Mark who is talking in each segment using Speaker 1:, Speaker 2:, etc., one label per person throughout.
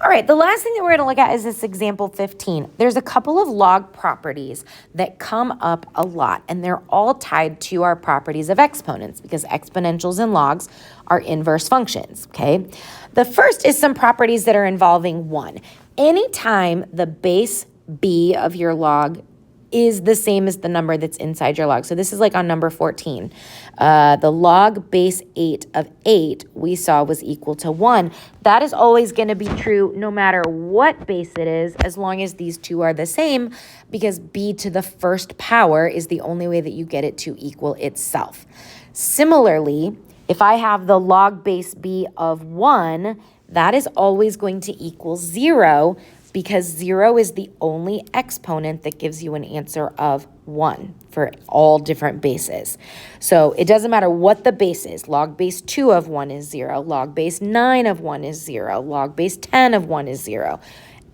Speaker 1: All right, the last thing that we're going to look at is this example 15. There's a couple of log properties that come up a lot, and they're all tied to our properties of exponents because exponentials and logs are inverse functions, okay? The first is some properties that are involving 1. Anytime the base b of your log is the same as the number that's inside your log. So this is like on number 14. The log base 8 of 8 we saw was equal to 1. That is always going to be true no matter what base it is, as long as these two are the same, because b to the first power is the only way that you get it to equal itself. Similarly, if I have the log base b of 1, that is always going to equal 0, because 0 is the only exponent that gives you an answer of 1 for all different bases. So it doesn't matter what the base is. Log base 2 of 1 is 0. Log base 9 of 1 is 0. Log base 10 of 1 is 0.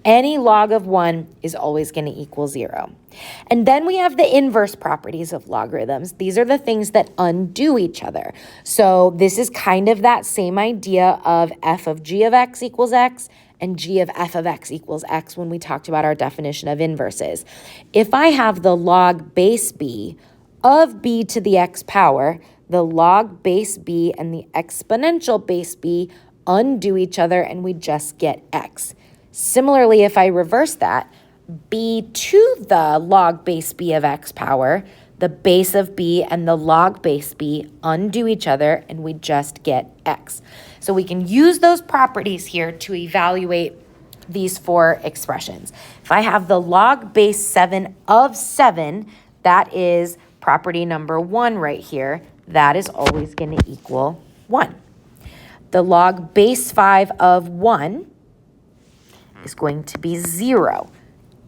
Speaker 1: Any log of 1 is always going to equal 0. And then we have the inverse properties of logarithms. These are the things that undo each other. So this is kind of that same idea of f of g of x equals x and g of f of x equals x when we talked about our definition of inverses. If I have the log base b of b to the x power, the log base b and the exponential base b undo each other and we just get x. Similarly, if I reverse that, b to the log base b of x power, the base of b and the log base b undo each other and we just get x. So we can use those properties here to evaluate these 4 expressions. If I have the log base 7 of 7, that is property number 1 right here. That is always going to equal 1. The log base 5 of 1 is going to be 0.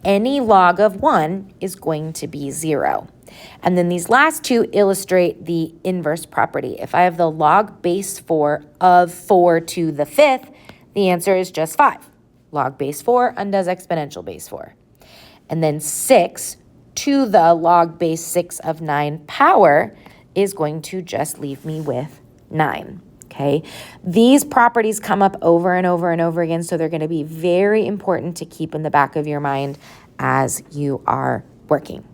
Speaker 1: Any log of 1 is going to be 0. And then these last two illustrate the inverse property. If I have the log base 4 of 4 to the 5th, the answer is just 5. Log base 4 undoes exponential base 4. And then 6 to the log base 6 of 9 power is going to just leave me with 9. Okay, these properties come up over and over and over again, so they're going to be very important to keep in the back of your mind as you are working.